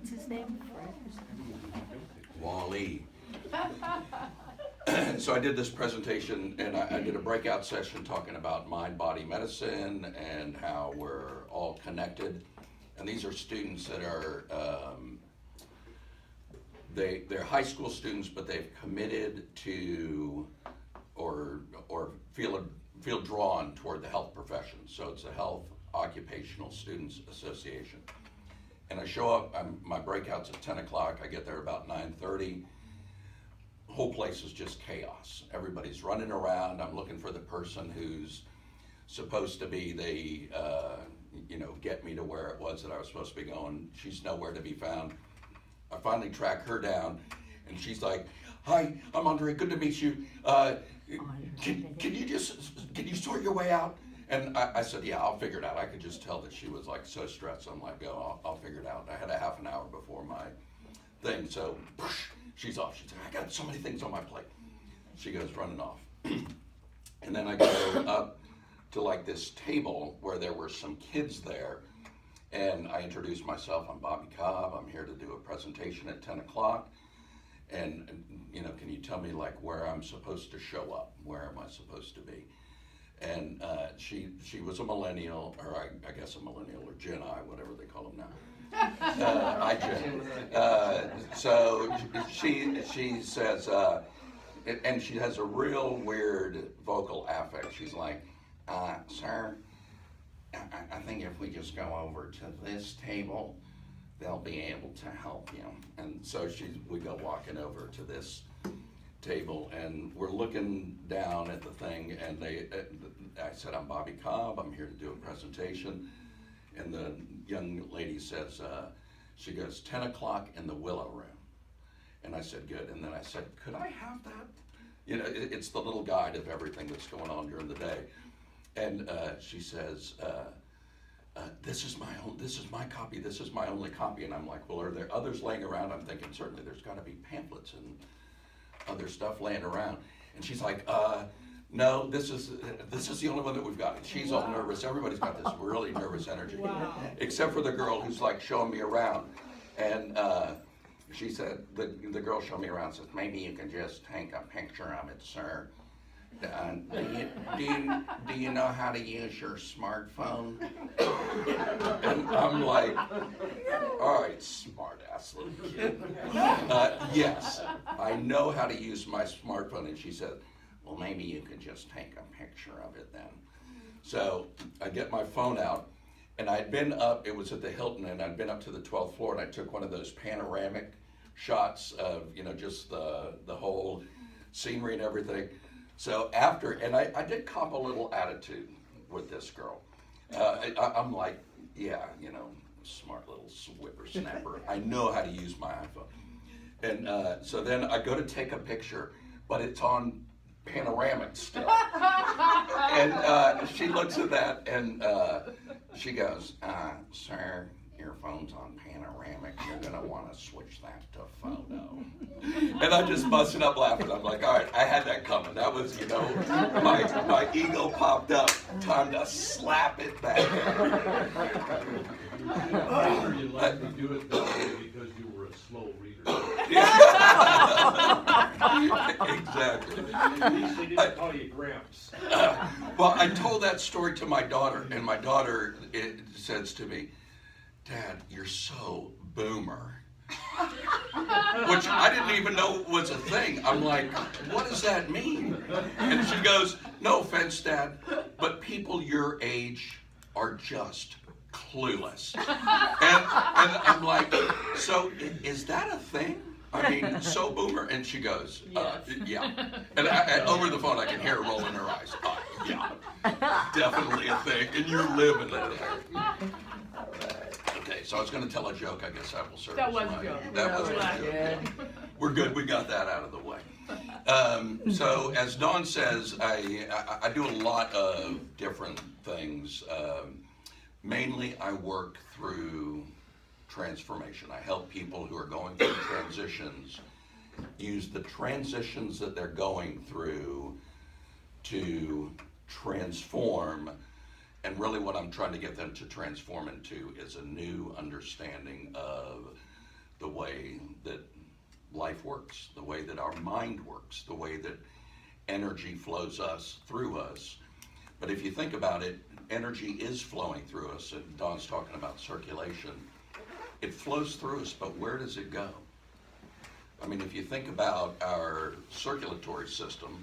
What's his name? Wally. So I did this presentation, and I did a breakout session talking about mind-body medicine and how we're all connected. And these are students that are, they're high school students, but they've committed to or feel drawn toward the health profession. So it's the Health Occupational Students Association. And I show up, my breakout's at 10 o'clock, I get there about 9:30. The whole place is just chaos. Everybody's running around. I'm looking for the person who's supposed to be get me to where it was that I was supposed to be going. She's nowhere to be found. I finally track her down, and she's like, "Hi, I'm Andre, good to meet you. Can you sort your way out?" And I said, "Yeah, I'll figure it out." I could just tell that she was like so stressed. I'm like, "Oh, I'll figure it out." I had a half an hour before my thing, so she's off. She's like, "I got so many things on my plate." She goes running off. And then I go up to like this table where there were some kids there, and I introduced myself. I'm Bobby Cobb. I'm here to do a presentation at 10 o'clock. And can you tell me like where I'm supposed to show up? Where am I supposed to be? And she was a millennial, or I guess a millennial, or Gen I, whatever they call them now. So she says, and she has a real weird vocal affect. She's like, "Sir, I think if we just go over to this table, they'll be able to help you." And so we go walking over to this table, and we're looking down at the thing, and I said, "I'm Bobby Cobb, I'm here to do a presentation." And the young lady says, she goes, 10 o'clock in the Willow Room. And I said, "Good." And then I said, "Could I have that?" It's the little guide of everything that's going on during the day. And she says, this is my copy, this is my only copy." And I'm like, "Well, are there others laying around?" I'm thinking, certainly there's got to be pamphlets and other stuff laying around. And she's like, "No, this is the only one that we've got." And she's all nervous. Everybody's got this really nervous energy, except for the girl who's like showing me around. And she said, the girl showing me around says, "Maybe you can just take a picture of it, sir. Do you know how to use your smartphone?" And I'm like, "All right, smart ass little kid. Yes, I know how to use my smartphone." And she said, "Well, maybe you could just take a picture of it then." So I get my phone out, and I'd been up, it was at the Hilton, and I'd been up to the 12th floor, and I took one of those panoramic shots of, just the whole scenery and everything. So after, and I did cop a little attitude with this girl. I'm like, yeah, smart little whippersnapper. I know how to use my iPhone. And so then I go to take a picture, but it's on panoramic still. And she looks at that, and she goes, "Sir, your phone's on panoramic. You're going to want to switch that to photo." And I just busted up laughing. I'm like, all right, I had that coming. That was, my ego popped up. Time to slap it back. I'm sure you likely do it that way because you were a slow reader. Exactly. At least they didn't call you Gramps. Well, I told that story to my daughter, and my daughter says to me, "Dad, you're so boomer." Which I didn't even know was a thing. I'm like, "What does that mean?" And she goes, "No offense, Dad, but people your age are just clueless." And I'm like, "So is that a thing? I mean, so boomer?" And she goes, "Yeah." And over the phone, I can hear her rolling her eyes. "Yeah, definitely a thing, and you're living it." Okay, so I was going to tell a joke. I guess that will serve. That was a joke. That was a joke. We're good. We got that out of the way. So as Dawn says, I do a lot of different things. Mainly, I work through transformation. I help people who are going through transitions use the transitions that they're going through to transform. And really what I'm trying to get them to transform into is a new understanding of the way that life works, the way that our mind works, the way that energy flows through us. But if you think about it, energy is flowing through us, and Don's talking about circulation. It flows through us, but where does it go? I mean, if you think about our circulatory system,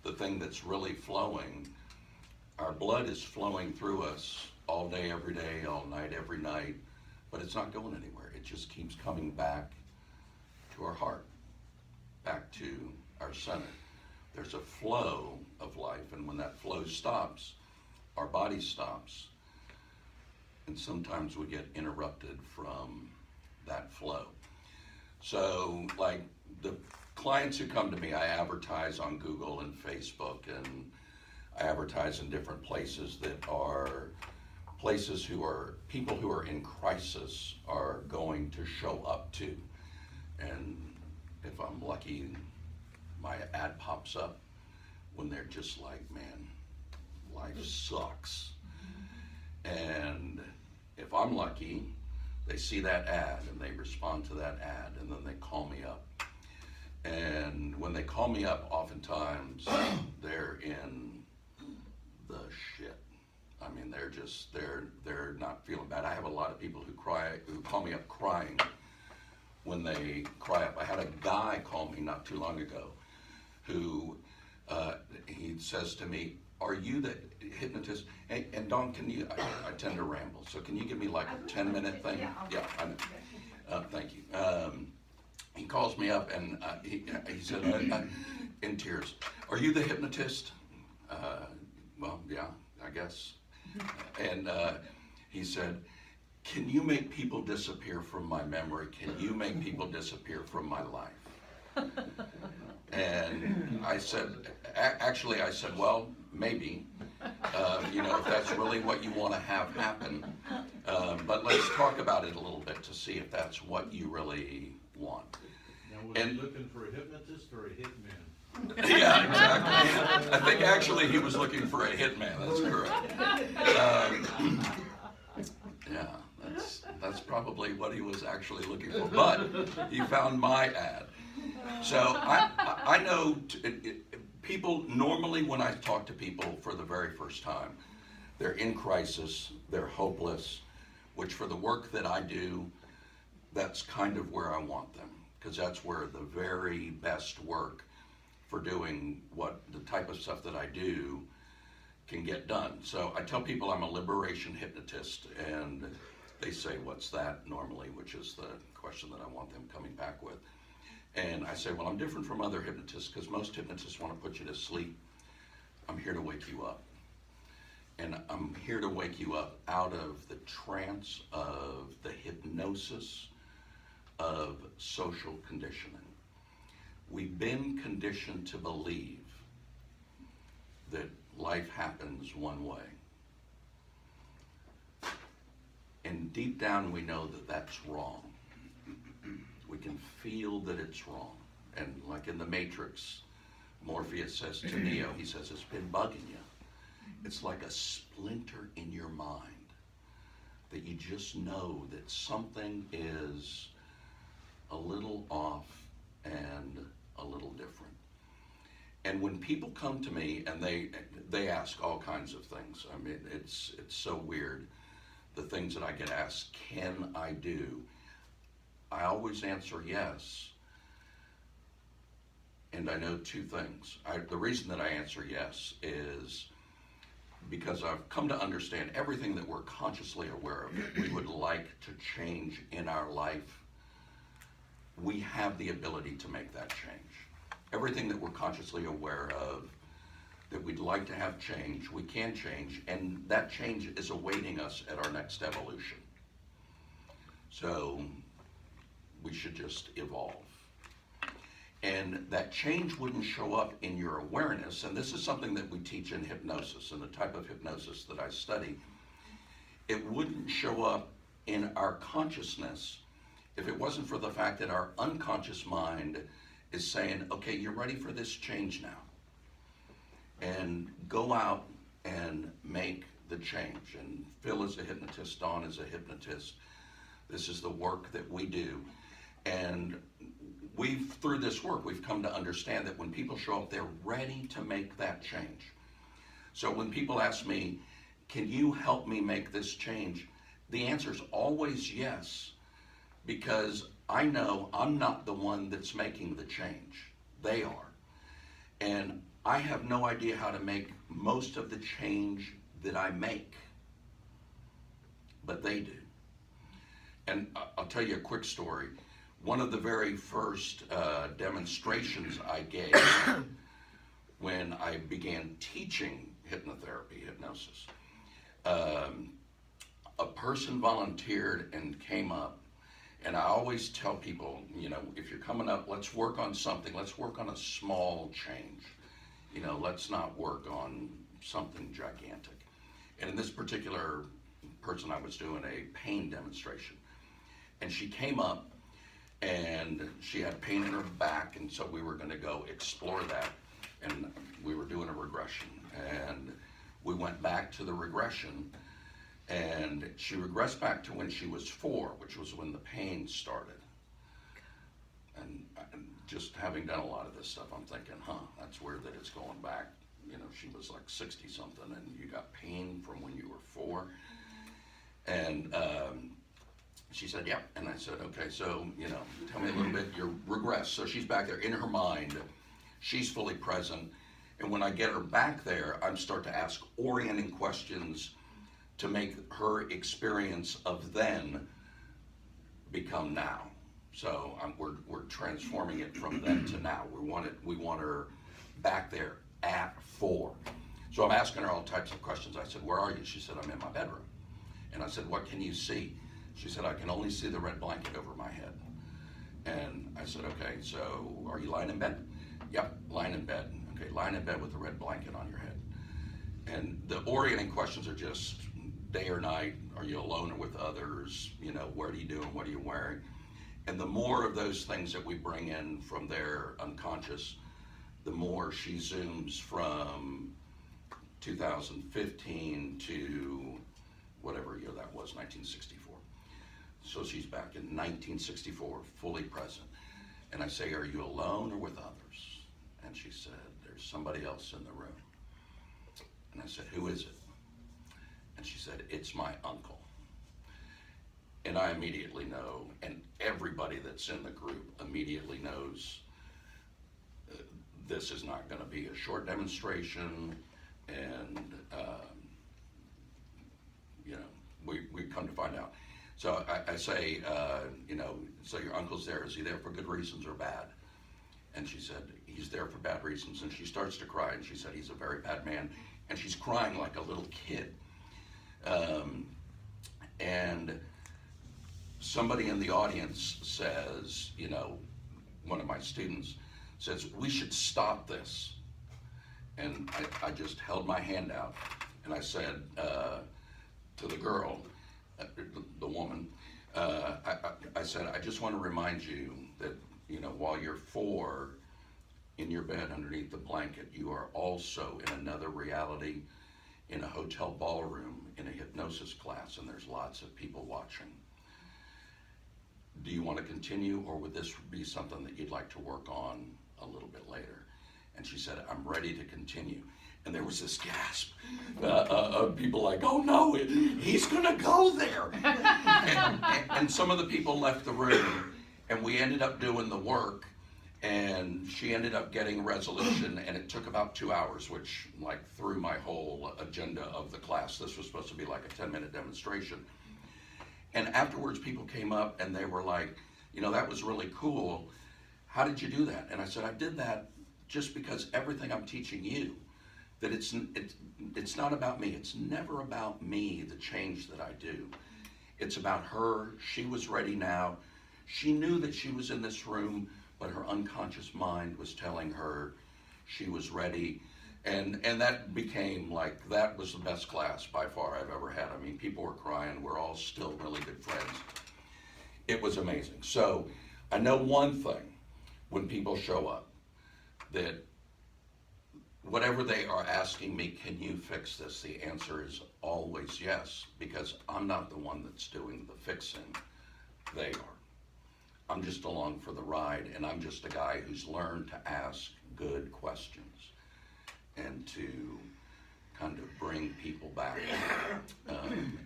the thing that's really flowing, our blood is flowing through us all day, every day, all night, every night, but it's not going anywhere. It just keeps coming back to our heart, back to our center. There's a flow of life, and when that flow stops, our body stops, and sometimes we get interrupted from that flow. So, like the clients who come to me, I advertise on Google and Facebook, and I advertise in different places that are places people who are in crisis are going to show up to. And if I'm lucky, my ad pops up when they're just like, man, life sucks. And if I'm lucky, they see that ad and they respond to that ad, and then they call me up. And when they call me up, oftentimes they're in the shit. I mean, they're not feeling bad. I have a lot of people who call me up crying when they cry up. I had a guy call me not too long ago who he says to me, "Are you the hypnotist?" And Dawn, I tend to ramble, so can you give me like a 10-minute thing? Yeah, I know. Thank you. He calls me up and he said, in tears, "Are you the hypnotist?" Well, yeah, I guess. And he said, "Can you make people disappear from my memory? Can you make people disappear from my life?" And I said, well, maybe, if that's really what you want to have happen. But let's talk about it a little bit to see if that's what you really want. Now, was he looking for a hypnotist or a hitman? Yeah, exactly. I think actually he was looking for a hitman. That's correct. Yeah, that's probably what he was actually looking for. But he found my ad. So I know people, normally when I talk to people for the very first time, they're in crisis, they're hopeless, which for the work that I do, that's kind of where I want them, because that's where the very best work for doing the type of stuff that I do can get done. So I tell people I'm a liberation hypnotist, and they say, "What's that?" normally, which is the question that I want them coming back with. And I say, well, I'm different from other hypnotists because most hypnotists want to put you to sleep. I'm here to wake you up. And I'm here to wake you up out of the trance of the hypnosis of social conditioning. We've been conditioned to believe that life happens one way. And deep down we know that that's wrong. We can feel that it's wrong. And like in the Matrix, Morpheus says to Neo, he says, "It's been bugging you." It's like a splinter in your mind that you just know that something is a little off and a little different. And when people come to me and they ask all kinds of things, I mean, it's so weird, the things that I get asked, can I do? I always answer yes. And I know two things. The reason that I answer yes is because I've come to understand everything that we're consciously aware of that we would like to change in our life, we have the ability to make that change. Everything that we're consciously aware of that we'd like to have change, we can change, and that change is awaiting us at our next evolution. So we should just evolve. And that change wouldn't show up in your awareness, and this is something that we teach in hypnosis, and the type of hypnosis that I study. It wouldn't show up in our consciousness if it wasn't for the fact that our unconscious mind is saying, okay, you're ready for this change now. And go out and make the change. And Phil is a hypnotist, Dawn is a hypnotist. This is the work that we do. And through this work, we've come to understand that when people show up, they're ready to make that change. So when people ask me, can you help me make this change? The answer is always yes, because I know I'm not the one that's making the change. They are. And I have no idea how to make most of the change that I make, but they do. And I'll tell you a quick story. One of the very first demonstrations I gave when I began teaching hypnosis, a person volunteered and came up, and I always tell people, if you're coming up, let's work on something. Let's work on a small change. Let's not work on something gigantic. And in this particular person, I was doing a pain demonstration, and she came up, and she had pain in her back, and so we were going to go explore that, and we were doing a regression, and we went back to the regression, and she regressed back to when she was 4, which was when the pain started. And just having done a lot of this stuff, I'm thinking, that's weird that it's going back. She was like 60 something, and you got pain from when you were 4. And she said, yeah. And I said, okay, so, tell me a little bit, your regress. So she's back there in her mind. She's fully present. And when I get her back there, I start to ask orienting questions to make her experience of then become now. So we're transforming it from then to now. We want her back there at 4. So I'm asking her all types of questions. I said, where are you? She said, I'm in my bedroom. And I said, what can you see? She said, I can only see the red blanket over my head. And I said, okay, so are you lying in bed? Yep, lying in bed. Okay, lying in bed with the red blanket on your head. And the orienting questions are just day or night, are you alone or with others? What are you doing? What are you wearing? And the more of those things that we bring in from their unconscious, the more she zooms from 2015 to whatever year that was, 1964. So she's back in 1964, fully present. And I say, are you alone or with others? And she said, there's somebody else in the room. And I said, who is it? And she said, it's my uncle. And I immediately know, and everybody that's in the group immediately knows, this is not going to be a short demonstration, and we come to find out. So I say, so your uncle's there. Is he there for good reasons or bad? And she said, he's there for bad reasons. And she starts to cry, and she said, he's a very bad man. And she's crying like a little kid. And somebody in the audience says, one of my students says, we should stop this. And I just held my hand out, and I said to the girl, the woman, I said, I just want to remind you that, while you're 4 in your bed underneath the blanket, you are also in another reality, in a hotel ballroom, in a hypnosis class, and there's lots of people watching. Do you want to continue, or would this be something that you'd like to work on a little bit later? And she said, I'm ready to continue. And there was this gasp of people like, oh no, he's going to go there. and some of the people left the room, and we ended up doing the work, and she ended up getting resolution, and it took about 2 hours, which threw my whole agenda of the class. This was supposed to be like a 10-minute demonstration. And afterwards, people came up, and they were like, that was really cool. How did you do that? And I said, I did that just because everything I'm teaching you, that it's not about me. It's never about me, the change that I do. It's about her. She was ready now. She knew that she was in this room, but her unconscious mind was telling her she was ready. And that became that was the best class by far I've ever had. I mean, people were crying. We're all still really good friends. It was amazing. So I know one thing when people show up, that whatever they are asking me, can you fix this? The answer is always yes, because I'm not the one that's doing the fixing. They are. I'm just along for the ride, and I'm just a guy who's learned to ask good questions and to kind of bring people back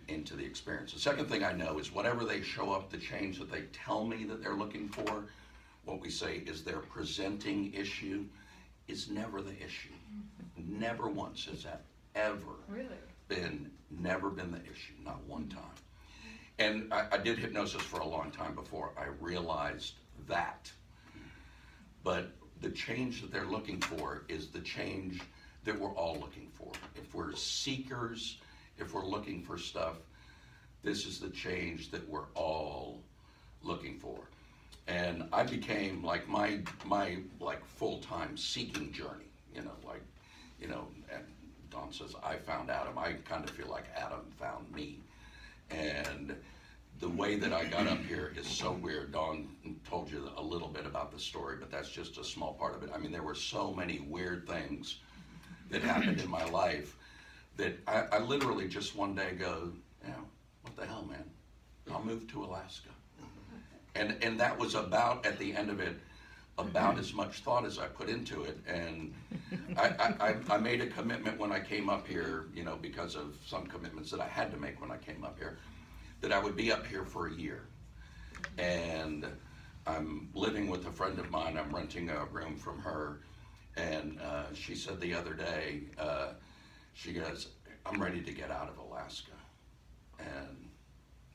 into the experience. The second thing I know is whatever they show up, the change that they tell me that they're looking for, what we say is their presenting issue, is never the issue. Never once has that ever never been the issue, not one time. And I did hypnosis for a long time before I realized that. But the change that they're looking for is the change that we're all looking for. If we're seekers, if we're looking for stuff, this is the change that we're all looking for. And I became like my like full-time seeking journey, and Don says, I found Adam. I kind of feel like Adam found me. And the way that I got up here is so weird. Dawn told you a little bit about the story, but that's just a small part of it. I mean, there were so many weird things that happened in my life that I literally just one day go, what the hell, man? I'll move to Alaska. And that was about, at the end of it, about as much thought as I put into it. And I made a commitment when I came up here, because of some commitments that I had to make when I came up here, that I would be up here for a year. And I'm living with a friend of mine. I'm renting a room from her. And she said the other day, she goes, I'm ready to get out of Alaska. And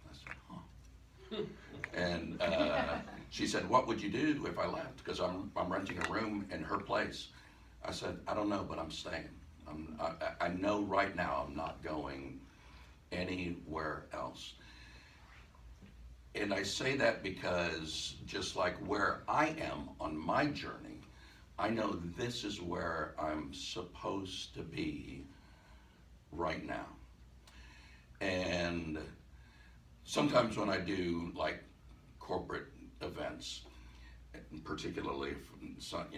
I said, huh. And she said, what would you do if I left? Because I'm renting a room in her place. I said, I don't know, but I'm staying. I know right now I'm not going anywhere else. And I say that because just like where I am on my journey, I know this is where I'm supposed to be right now. And sometimes when I do like corporate events, particularly,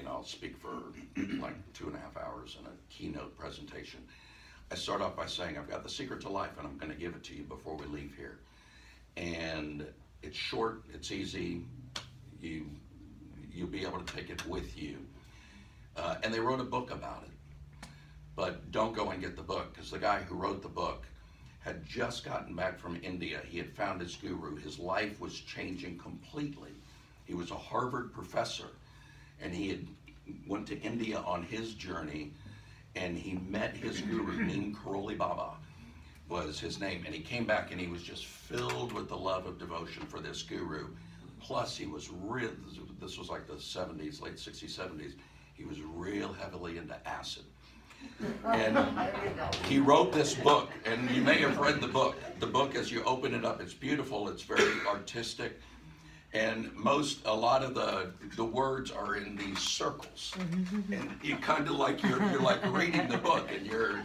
I'll speak for like 2.5 hours in a keynote presentation. I start off by saying, I've got the secret to life and I'm going to give it to you before we leave here. And it's short, it's easy, you'll be able to take it with you. And they wrote a book about it. But don't go and get the book, because the guy who wrote the book had just gotten back from India. He had found his guru. His life was changing completely. He was a Harvard professor, and he had went to India on his journey, and he met his guru, Neem Karoli Baba was his name, and he came back and he was just filled with the love of devotion for this guru. Plus he was real, this was like the 70s, late 60s, 70s, he was real heavily into acid. And he wrote this book, and you may have read the book. The book, as you open it up, it's beautiful, it's very artistic, and a lot of the words are in these circles. And you kind of like, you're like reading the book, and you're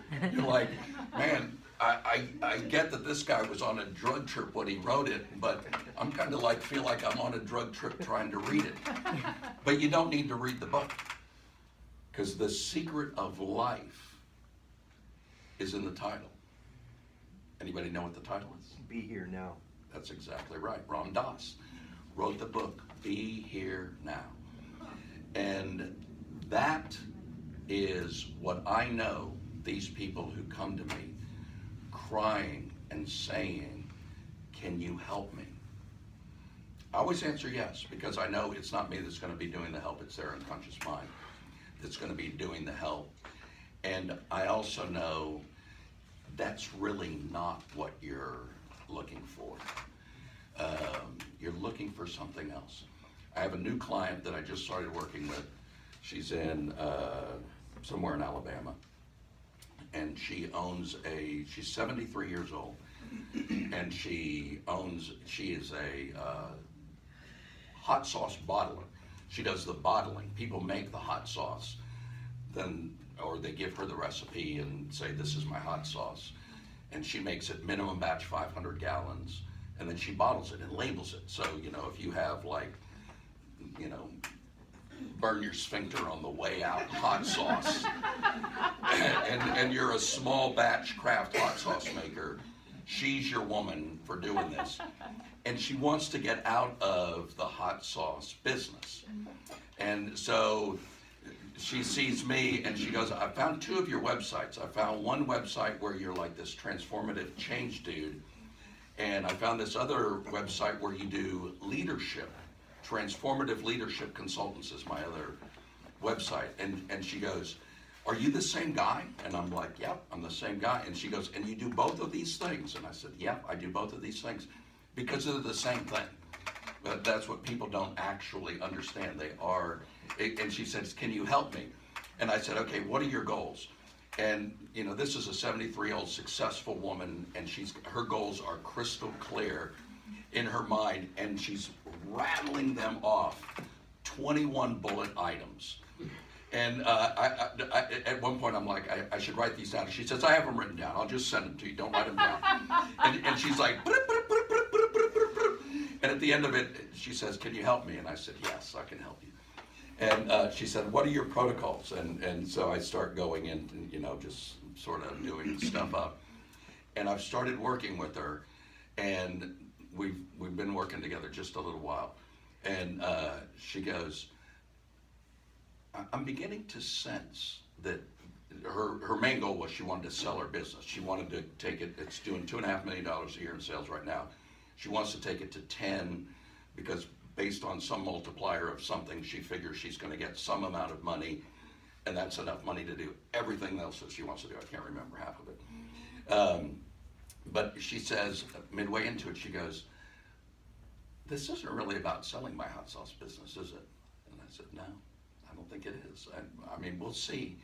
like, man, I get that this guy was on a drug trip when he wrote it, but I'm kind of like, feel like I'm on a drug trip trying to read it. But you don't need to read the book, because the secret of life is in the title. Anybody know what the title is? Be Here Now. That's exactly right. Ram Dass wrote the book, Be Here Now. And that is what I know these people who come to me crying and saying, can you help me? I always answer yes, because I know it's not me that's going to be doing the help, it's their unconscious mind that's going to be doing the help. And I also know that's really not what you're looking for. You're looking for something else. I have a new client that I just started working with. She's in somewhere in Alabama. And she's 73 years old, and she is a hot sauce bottler. She does the bottling. People make the hot sauce, or they give her the recipe and say, this is my hot sauce. And she makes it minimum batch 500 gallons, and then she bottles it and labels it. So, if you have burn your sphincter on the way out hot sauce, and you're a small batch craft hot sauce maker, she's your woman for doing this. and she wants to get out of the hot sauce business. And so she sees me and she goes, I found 2 of your websites. I found one website where you're like this transformative change dude, and I found this other website where you do leadership. Transformative Leadership Consultants is my other website. And she goes, are you the same guy? And I'm like, yep, I'm the same guy. And she goes, and you do both of these things? And I said, yep, I do both of these things because they're the same thing. But that's what people don't actually understand. They are, and she says, can you help me? And I said, okay, what are your goals? And you know, this is a 73-year-old successful woman, and her goals are crystal clear in her mind, and she's rattling them off, 21 bullet items. And at one point I'm like, I should write these down. She says, I have them written down. I'll just send them to you. Don't write them down. And she's like, and at the end of it, she says, can you help me? And I said, yes, I can help you. And she said, what are your protocols? And so I start going in, and, you know, just sort of doing stuff up. And I've started working with her, and we've been working together just a little while. And she goes, I'm beginning to sense that her main goal was she wanted to sell her business. She wanted to take it, it's doing $2.5 million a year in sales right now. She wants to take it to 10 because based on some multiplier of something, she figures she's going to get some amount of money, and that's enough money to do everything else that she wants to do. I can't remember half of it. But she says, midway into it, she goes, this isn't really about selling my hot sauce business, is it? And I said, no, I don't think it is. I mean, we'll see.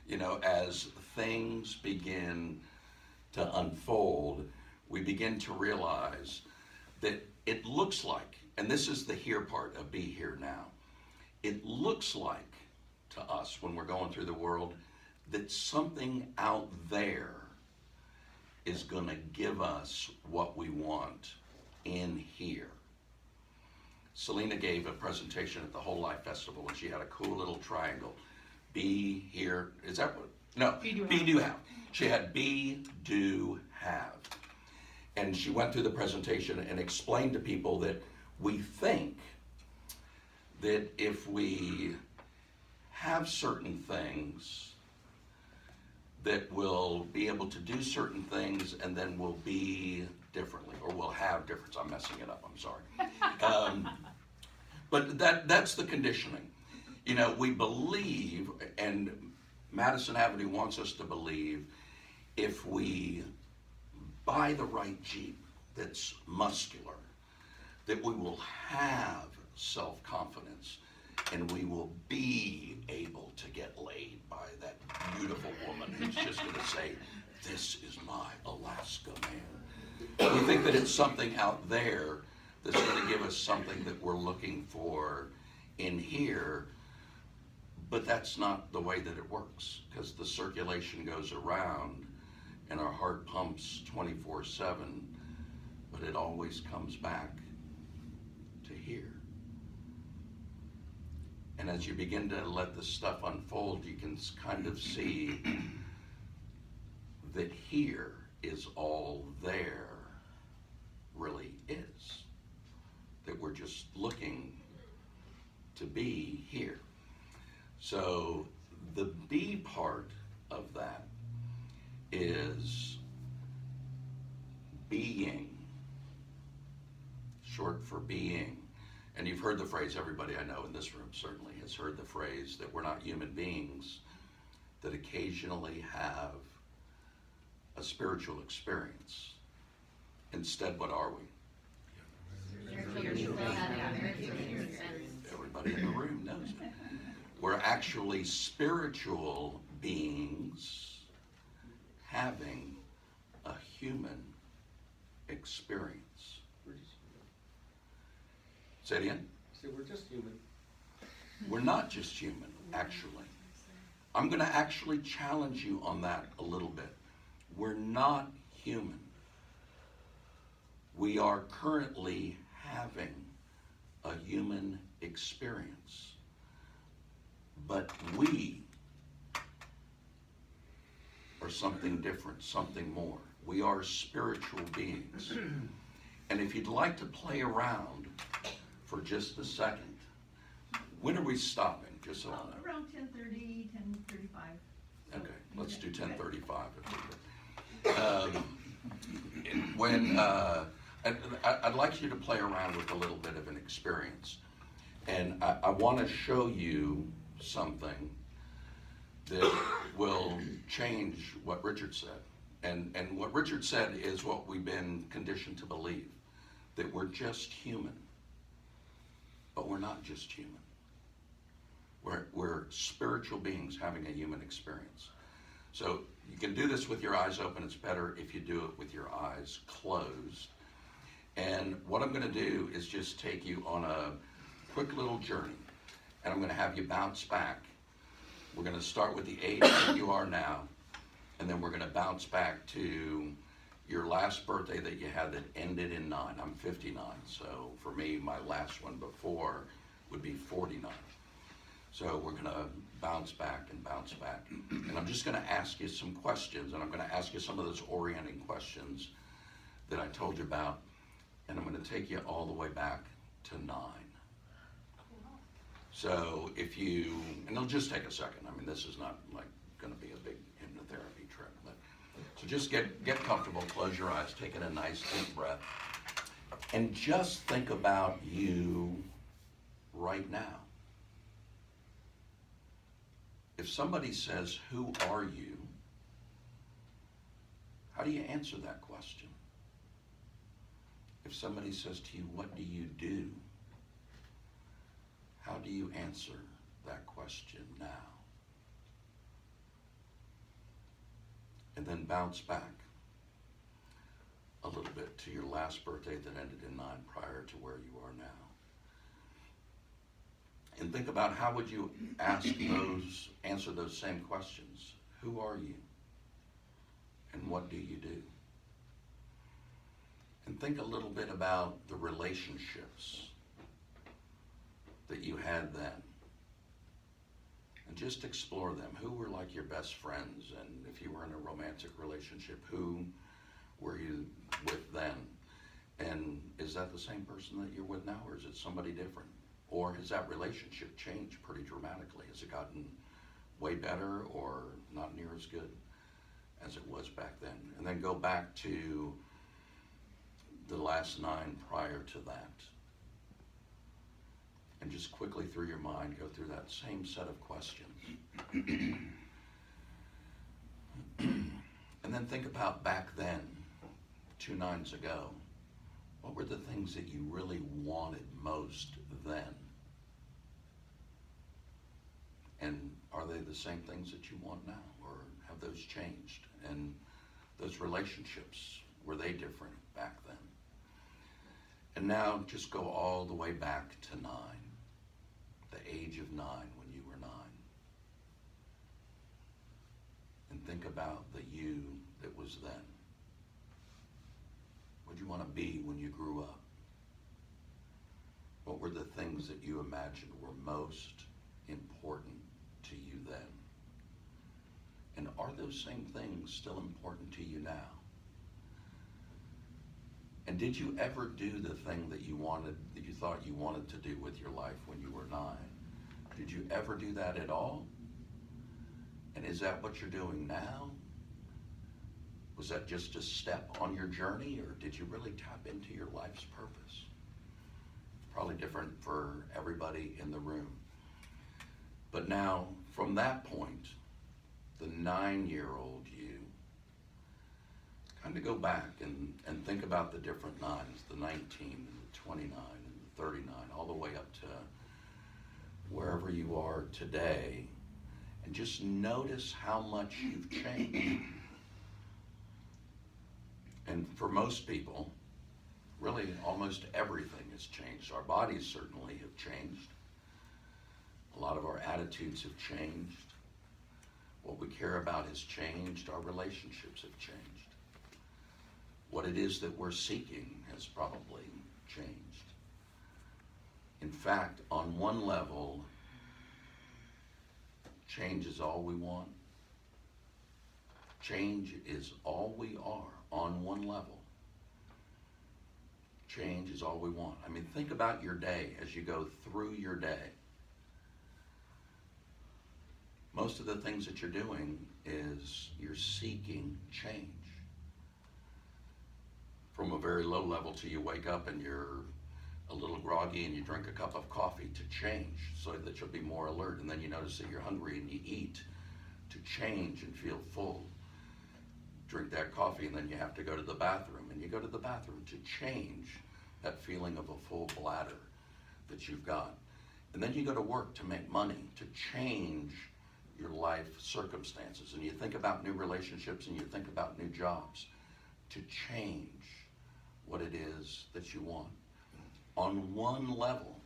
You know, as things begin to unfold, we begin to realize that it looks like, and this is the here part of be here now, it looks like to us when we're going through the world that something out there is going to give us what we want in here. Selena gave a presentation at the Whole Life Festival, and she had a cool little triangle. Be, here, is that what? No, be, do, have. She had be, do, have. And she went through the presentation and explained to people that we think that if we have certain things, that we'll be able to do certain things, and then we'll be differently, or we'll have difference. I'm messing it up, I'm sorry. But that's the conditioning. You know, we believe, and Madison Avenue wants us to believe, if we buy the right Jeep that's muscular, that we will have self-confidence, and we will be able to get laid by that beautiful woman who's just going to say, this is my Alaska man. We think that it's something out there that's going to give us something that we're looking for in here, but that's not the way that it works, because the circulation goes around and our heart pumps 24/7, but it always comes back to here. And as you begin to let this stuff unfold, you can kind of see that here is all there really is. That we're just looking to be here. So the be part of that is being, short for being. And you've heard the phrase, everybody I know in this room certainly has heard the phrase that we're not human beings that occasionally have a spiritual experience. Instead, what are we? Everybody in the room knows it. We're actually spiritual beings having a human experience. Say it again? So we're just human. We're not just human, actually. I'm going to actually challenge you on that a little bit. We're not human. We are currently having a human experience. But we are something different, something more. We are spiritual beings. And if you'd like to play around for just a second, when are we stopping? Just so I know. Around 10:30, 10:35. Okay, let's do 10:35. When I'd like you to play around with a little bit of an experience, and I want to show you something that will change what Richard said. And what Richard said is what we've been conditioned to believe, that we're just human. But we're not just human. We're spiritual beings having a human experience. So you can do this with your eyes open. It's better if you do it with your eyes closed. And what I'm going to do is just take you on a quick little journey. And I'm going to have you bounce back. We're going to start with the age that you are now. And then we're going to bounce back to your last birthday that you had that ended in 9. I'm 59. So for me, my last one before would be 49. So we're going to bounce back and bounce back. And I'm just going to ask you some questions. And I'm going to ask you some of those orienting questions that I told you about. And I'm going to take you all the way back to 9. So if you, and it'll just take a second. I mean, this is not like going to be a big hypnotherapy trip. But, so just get comfortable, close your eyes, take in a nice deep breath. And just think about you right now. If somebody says, "Who are you?" how do you answer that question? If somebody says to you, "What do you do?" how do you answer that question now? And then bounce back a little bit to your last birthday that ended in 9 prior to where you are now. And think about how would you answer those same questions. Who are you? And what do you do? And think a little bit about the relationships that you had then. And just explore them. Who were like your best friends? And if you were in a romantic relationship, who were you with then? And is that the same person that you're with now, or is it somebody different? Or has that relationship changed pretty dramatically? Has it gotten way better or not near as good as it was back then? And then go back to the last 9 prior to that. And just quickly through your mind, go through that same set of questions. And then think about back then, 2 9s ago. What were the things that you really wanted most then? And are they the same things that you want now? Or have those changed? And those relationships, were they different back then? And now just go all the way back to 9. The age of 9 when you were 9. And think about the you that was then. What did you want to be when you grew up? What were the things that you imagined were most important to you then? And are those same things still important to you now? And did you ever do the thing that you thought you wanted to do with your life when you were 9? Did you ever do that at all? And is that what you're doing now? Was that just a step on your journey, or did you really tap into your life's purpose? Probably different for everybody in the room. But now, from that point, the 9-year-old you, kind of go back and think about the different 9s, the 19 and the 29 and the 39, all the way up to wherever you are today, and just notice how much you've changed. And for most people, really almost everything has changed. Our bodies certainly have changed. A lot of our attitudes have changed. What we care about has changed. Our relationships have changed. What it is that we're seeking has probably changed. In fact, on one level, change is all we want. Change is all we are on one level. change is all we want. I mean, think about your day as you go through your day. Most of the things that you're doing is you're seeking change. From a very low level till you wake up and you're a little groggy and you drink a cup of coffee to change so that you'll be more alert, and then you notice that you're hungry and you eat to change and feel full. Drink that coffee and then you have to go to the bathroom, and you go to the bathroom to change that feeling of a full bladder that you've got. And then you go to work to make money, to change your life circumstances, and you think about new relationships and you think about new jobs to change what it is that you want. On one level,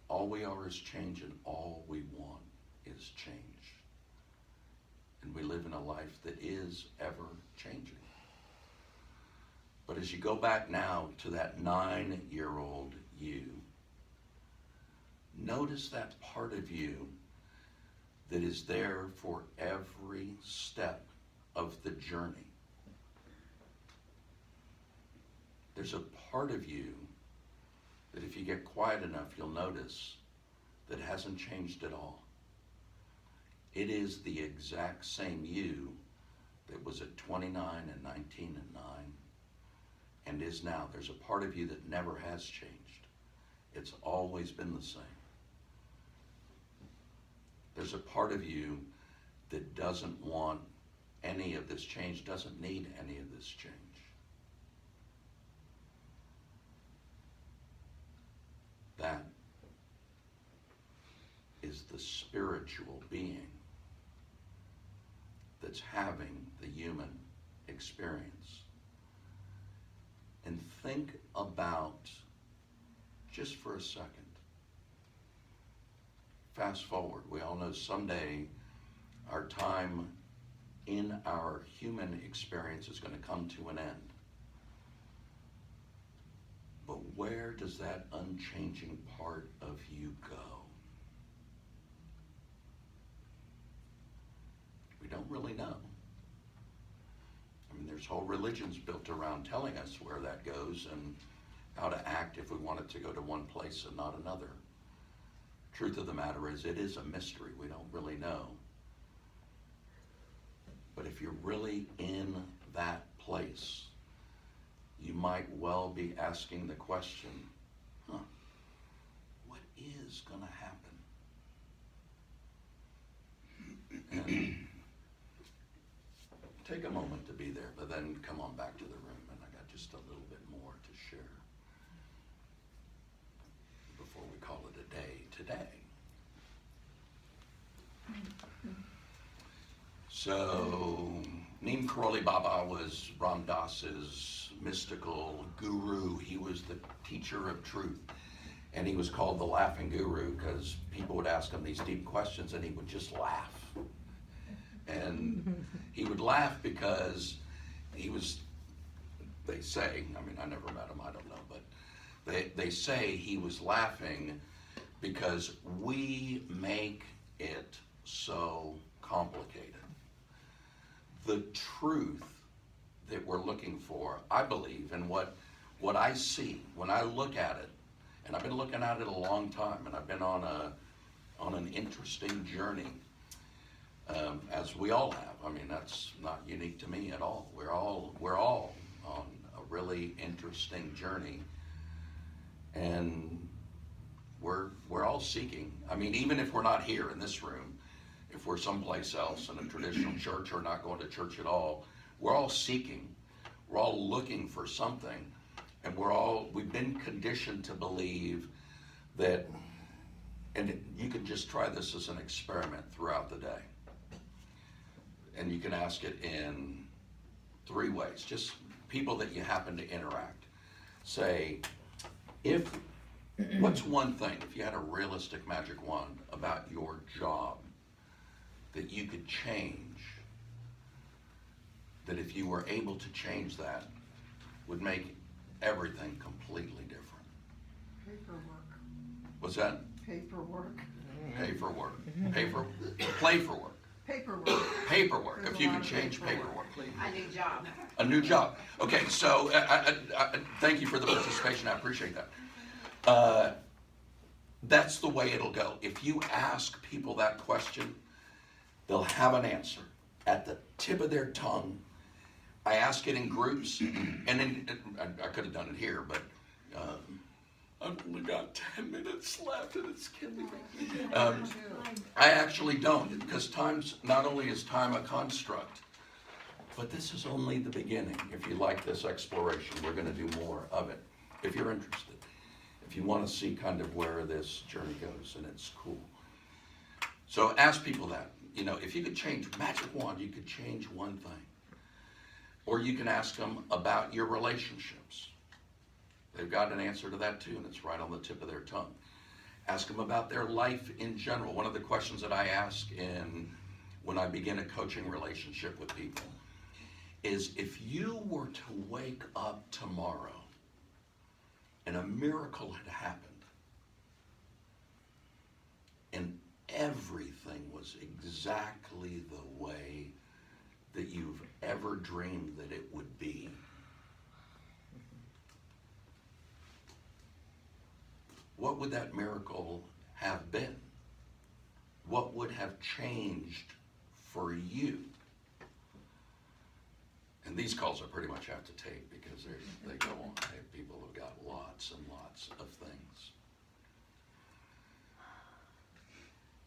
all we are is change, and all we want is change. And we live in a life that is ever changing. But as you go back now to that 9-year-old you, notice that part of you that is there for every step of the journey. There's a part of you that if you get quiet enough, you'll notice that hasn't changed at all. It is the exact same you that was at 29 and 19 and 9 and is now. There's a part of you that never has changed. It's always been the same. There's a part of you that doesn't want any of this change, doesn't need any of this change. That is the spiritual being that's having the human experience. And think about, just for a second, fast forward. We all know someday our time in our human experience is going to come to an end. But where does that unchanging part of you go? We don't really know. I mean, there's whole religions built around telling us where that goes and how to act if we want it to go to one place and not another. Truth of the matter is, it is a mystery. We don't really know. But if you're really in that place, you might well be asking the question, what is going to happen? And take a moment to be there, but then come on back to the room, and I got just a little bit more to share before we call it a day today. So, Neem Karoli Baba was Ram Dass's mystical guru. He was the teacher of truth. And he was called the laughing guru because people would ask him these deep questions and he would just laugh. And he would laugh because he was, they say, I mean, I never met him, I don't know, but they say he was laughing because we make it so complicated. The truth that we're looking for, I believe, and what I see when I look at it, and I've been looking at it a long time, and I've been on an interesting journey, as we all have. I mean, that's not unique to me at all. We're all on a really interesting journey, and we're all seeking. I mean, even if we're not here in this room, if we're someplace else in a traditional church or not going to church at all, we're all seeking. We're all looking for something. And we've been conditioned to believe that, and you can just try this as an experiment throughout the day. And you can ask it in 3 ways, just people that you happen to interact. Say, what's one thing, if you had a realistic magic wand about your job that you could change, that if you were able to change that, would make everything completely different? Paperwork. What's that? Paperwork. Pay for work. Play for work. Paperwork, There's if a you lot could of change paperwork. paperwork. A new job. A new job. Okay, so thank you for the participation. I appreciate that. That's the way it'll go. If you ask people that question, they'll have an answer at the tip of their tongue. I ask it in groups, and I could have done it here, but I've only got 10 minutes left, and it's killing me. I actually don't, because not only is time a construct, but this is only the beginning. If you like this exploration, we're going to do more of it. If you're interested, if you want to see kind of where this journey goes, and it's cool. So ask people that, if you could change, magic wand, you could change one thing. Or you can ask them about your relationships. They've got an answer to that too, and it's right on the tip of their tongue. Ask them about their life in general. One of the questions that I ask when I begin a coaching relationship with people is, if you were to wake up tomorrow and a miracle had happened and everything was exactly the way that you've ever dreamed that it would be, what would that miracle have been? What would have changed for you? And these calls I pretty much have to take because they go on. I have people who've got lots and lots of things.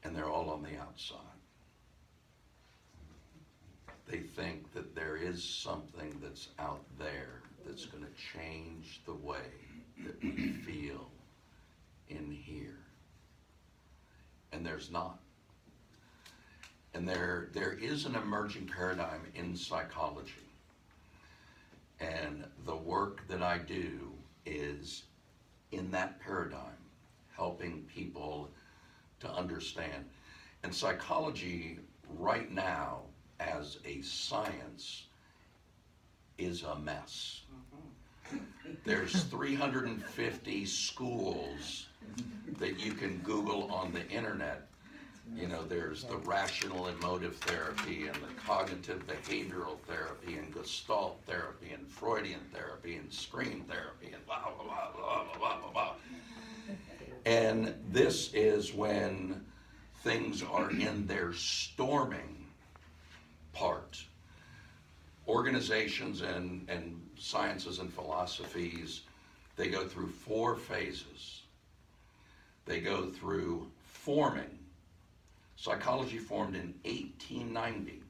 And they're all on the outside. They think that there is something that's out there that's going to change the way that we feel in here. And there's not. And there is an emerging paradigm in psychology. And the work that I do is in that paradigm, helping people to understand. And psychology right now as a science is a mess. There's 350 schools that you can Google on the internet. There's the rational emotive therapy and the cognitive behavioral therapy and Gestalt therapy and Freudian therapy and screen therapy and blah, blah, blah, blah, blah, blah, blah, blah. And this is when things are in their storming part. Organizations and sciences and philosophies, they go through 4 phases. They go through forming. Psychology formed in 1890.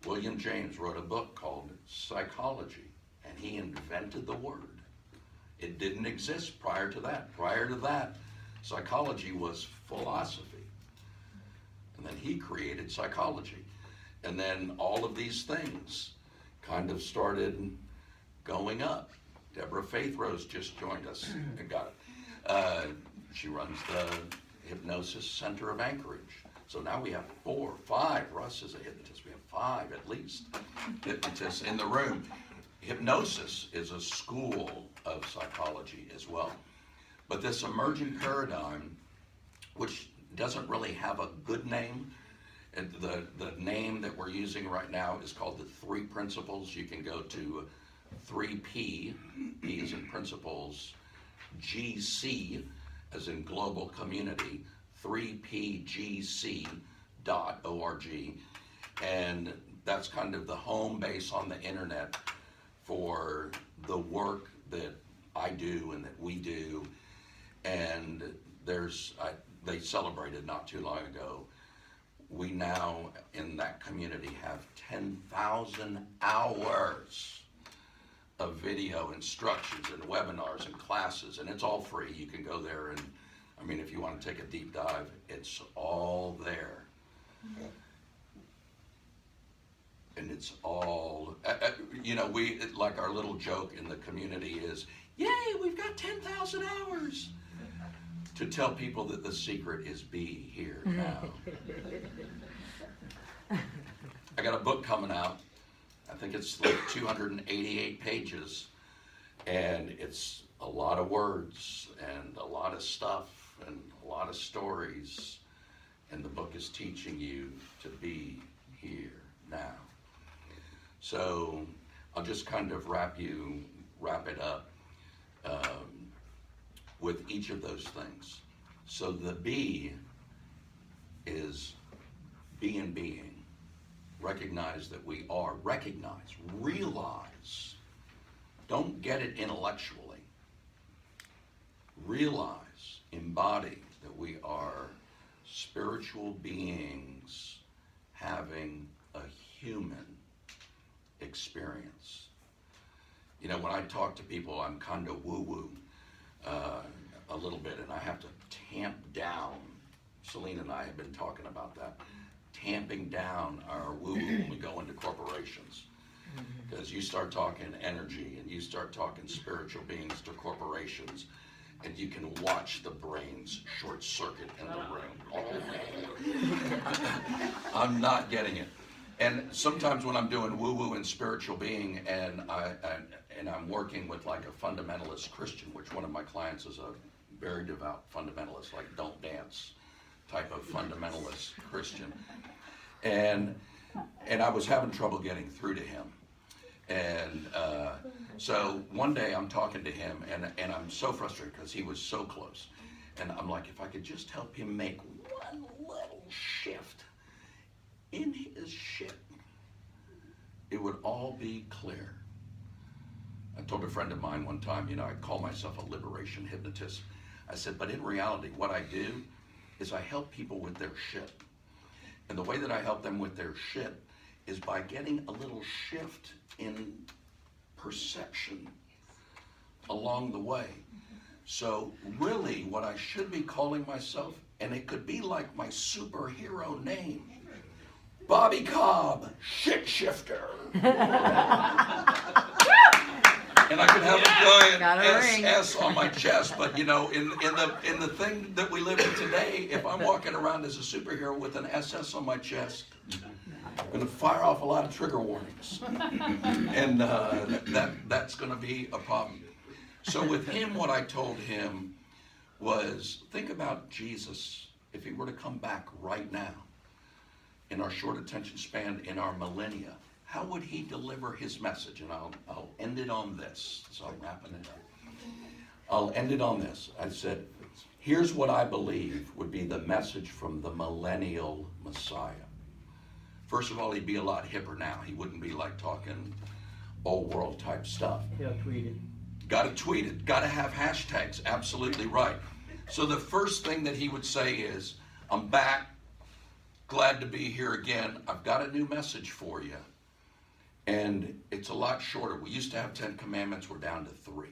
William James wrote a book called Psychology, and he invented the word. It didn't exist prior to that. Prior to that, psychology was philosophy. And then he created psychology. And then all of these things kind of started going up. Deborah Faith Rose just joined us and got it. She runs the Hypnosis Center of Anchorage. So now we have 4, 5. Russ is a hypnotist. We have 5 at least hypnotists in the room. Hypnosis is a school of psychology as well. But this emerging paradigm, which doesn't really have a good name, and the name that we're using right now is called the 3 principles. You can go to 3P, P as in principles, GC as in global community, 3pgc.org, and that's kind of the home base on the internet for the work that I do and that we do. And they celebrated not too long ago. We now in that community have 10,000 hours of video instructions and webinars and classes, and it's all free. You can go there and, if you want to take a deep dive, it's all there. And it's all, we, like our little joke in the community is, yay, we've got 10,000 hours. To tell people that the secret is be here now. I got a book coming out. I think it's like 288 pages. And it's a lot of words and a lot of stuff and a lot of stories. And the book is teaching you to be here, now. So I'll just kind of wrap it up with each of those things. So the B is be and being. Recognize that we are. Realize. Don't get it intellectually. Realize, embody that we are spiritual beings having a human experience. You know, when I talk to people, I'm kind of woo-woo a little bit, and I have to tamp down. Celine and I have been talking about that. Tamping down our woo-woo when we go into corporations. Because you start talking energy and you start talking spiritual beings to corporations, and you can watch the brains short circuit in the room. I'm not getting it. And sometimes when I'm doing woo-woo and spiritual being, and I'm working with like a fundamentalist Christian, which one of my clients is a very devout fundamentalist, like don't dance type of fundamentalist Christian. And I was having trouble getting through to him. And so one day I'm talking to him, and I'm so frustrated because he was so close. And I'm like, if I could just help him make one little shift in his shit, it would all be clear. I told a friend of mine one time, you know, I call myself a liberation hypnotist. I said, but in reality, what I do is I help people with their shit. And the way that I help them with their shit is by getting a little shift in perception along the way. So really what I should be calling myself, and it could be like my superhero name, Bobby Cobb, shit shifter. And I could have a giant SS on my chest, but you know, in the thing that we live in today, if I'm walking around as a superhero with an SS on my chest, I'm going to fire off a lot of trigger warnings, and that's going to be a problem. So with him, what I told him was, think about Jesus if he were to come back right now, in our short attention span, in our millennia. How would he deliver his message? And I'll end it on this. So I'm wrapping it up. I'll end it on this. I said, here's what I believe would be the message from the millennial Messiah. First of all, he'd be a lot hipper now. He wouldn't be like talking old world type stuff. He'll tweet it. Got to tweet it. Got to have hashtags. Absolutely right. So the first thing that he would say is, I'm back. Glad to be here again. I've got a new message for you. And it's a lot shorter. We used to have 10 commandments. We're down to 3.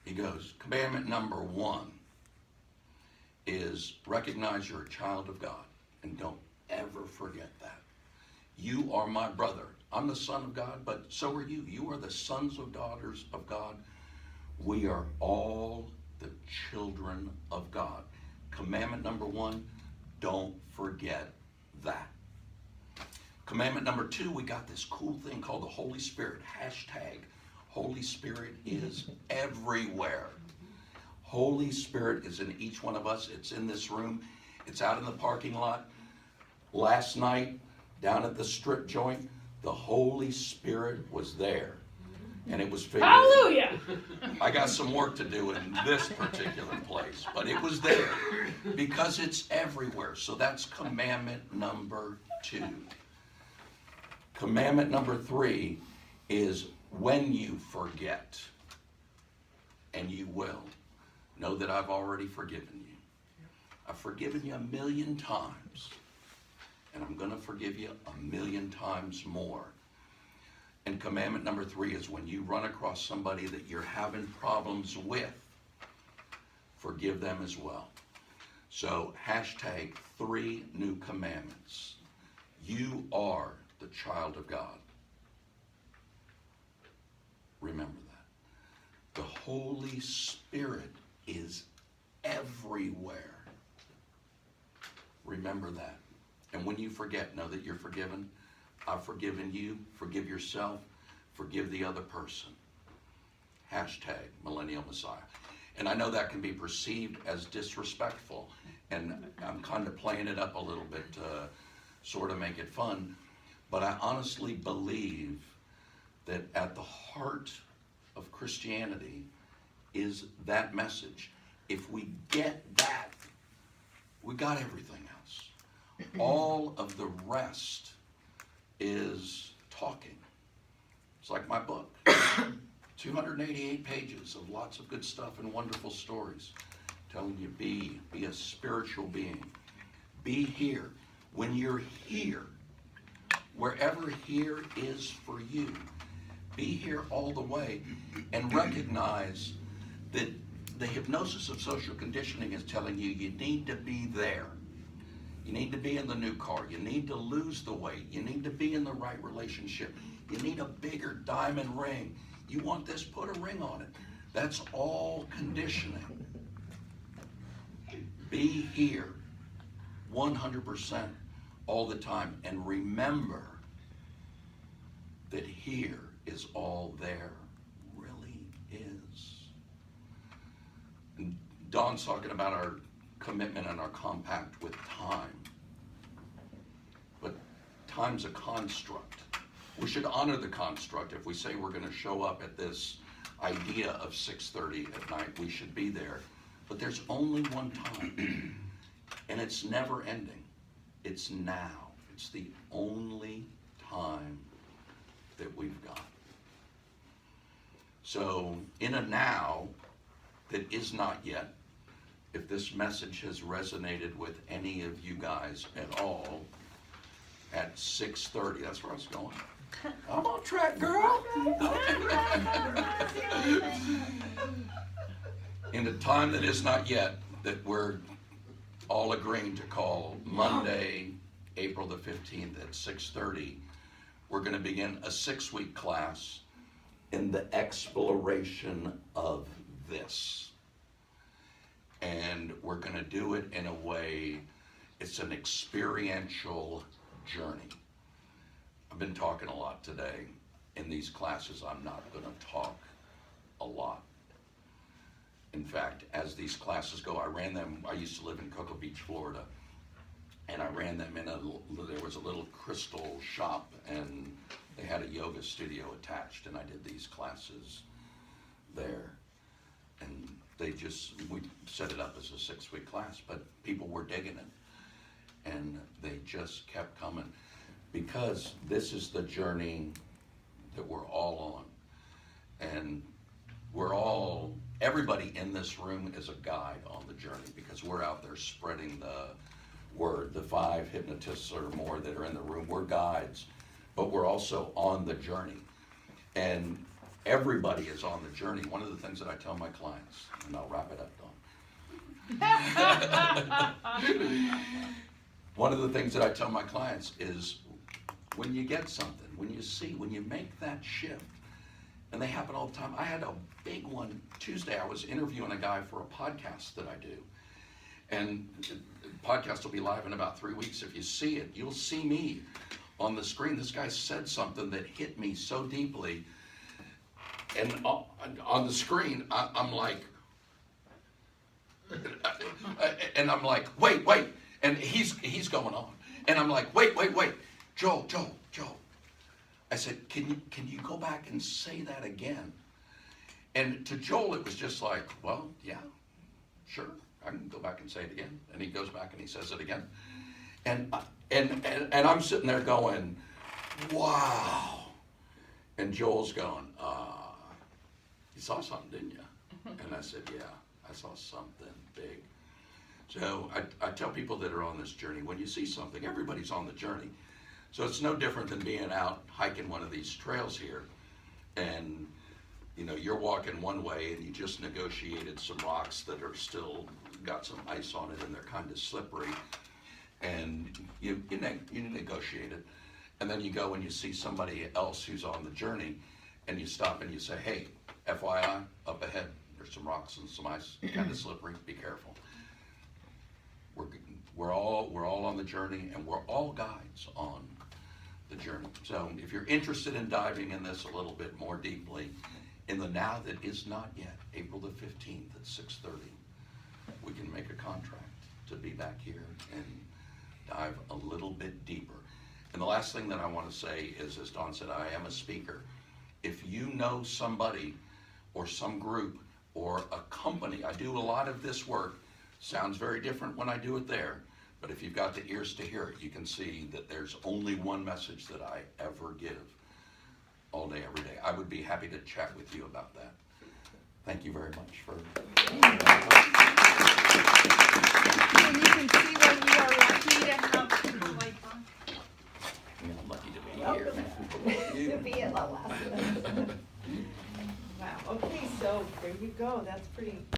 He goes, commandment number 1 is recognize you're a child of God. And don't ever forget that. You are my brother. I'm the son of God, but so are you. You are the sons of daughters of God. We are all the children of God. Commandment number 1, don't forget that. Commandment number 2, we got this cool thing called the Holy Spirit. Hashtag Holy Spirit is everywhere. Holy Spirit is in each one of us. It's in this room. It's out in the parking lot. Last night, down at the strip joint, the Holy Spirit was there. And it was figured. Hallelujah! I got some work to do in this particular place, but it was there because it's everywhere. So that's commandment number 2. Commandment number 3 is when you forget, and you will, know that I've already forgiven you. I've forgiven you 1,000,000 times, and I'm going to forgive you 1,000,000 times more. And commandment number 3 is when you run across somebody that you're having problems with, forgive them as well. So hashtag 3 new commandments. You are the child of God. Remember that. The Holy Spirit is everywhere. Remember that. And when you forget, know that you're forgiven. I've forgiven you. Forgive yourself. Forgive the other person. Hashtag Millennial Messiah. And I know that can be perceived as disrespectful. And I'm kind of playing it up a little bit sort of make it fun. But I honestly believe that at the heart of Christianity is that message. If we get that, we got everything else. All of the rest is talking. It's like my book. 288 pages of lots of good stuff and wonderful stories telling you be a spiritual being. Be here. When you're here, wherever here is for you, be here all the way and recognize that the hypnosis of social conditioning is telling you you need to be there. You need to be in the new car. You need to lose the weight. You need to be in the right relationship. You need a bigger diamond ring. You want this, put a ring on it. That's all conditioning. Be here 100% all the time. And remember that here is all there really is. And Dawn's talking about our commitment and our compact with time. But time's a construct. We should honor the construct. If we say we're going to show up at this idea of 6:30 at night, we should be there. But there's only one time, and it's never ending. It's now. It's the only time that we've got. So in a now that is not yet, if this message has resonated with any of you guys at all, at 6:30, that's where I was going. I'm on track, girl. In a time that is not yet, that we're all agreeing to call Monday, April the 15th at 6:30, we're going to begin a 6-week class in the exploration of this. And we're going to do it in a way, it's an experiential journey. I've been talking a lot today. In these classes, I'm not going to talk a lot. In fact, as these classes go, I used to live in Cocoa Beach, Florida, and I ran them there was a little crystal shop, and they had a yoga studio attached, and I did these classes there. And we set it up as a 6-week class, but people were digging it, and they just kept coming. Because this is the journey that we're all on. And everybody in this room is a guide on the journey, because we're out there spreading the word. The 5 hypnotists or more that are in the room, we're guides, but we're also on the journey. And everybody is on the journey. One of the things that I tell my clients, and I'll wrap it up, Dawn. One of the things that I tell my clients is, when you get something, when you make that shift, and they happen all the time. I had a big one Tuesday. I was interviewing a guy for a podcast that I do. And the podcast will be live in about 3 weeks. If you see it, you'll see me on the screen. This guy said something that hit me so deeply. And on the screen, I'm like, wait. And he's going on. And I'm like, wait. Joel. I said, can you go back and say that again? And to Joel, it was just like, well, yeah, sure, I can go back and say it again. And he goes back and he says it again. And I'm sitting there going, wow. And Joel's going, you saw something, didn't you? And I said, yeah, I saw something big. So I tell people that are on this journey, when you see something, everybody's on the journey. So it's no different than being out hiking one of these trails here, and you're walking one way and you just negotiated some rocks that are still got some ice on it and they're kind of slippery, and you negotiate it, and then you go and you see somebody else who's on the journey, and you stop and you say, hey, FYI, up ahead there's some rocks and some ice, kind of slippery, be careful. We're all on the journey, and we're all guides on the journey. So if you're interested in diving in this a little bit more deeply, in the now that is not yet, April the 15th at 6:30, we can make a contract to be back here and dive a little bit deeper. And the last thing that I want to say is, as Dawn said, I am a speaker. If you know somebody or some group or a company, I do a lot of this work, sounds very different when I do it there, but if you've got the ears to hear it, you can see that there's only one message that I ever give all day, every day. I would be happy to chat with you about that. Thank you very much for. And you can see why we are lucky to have people like that. I'm lucky to be here. To be at La Wow, okay, so there you go, that's pretty.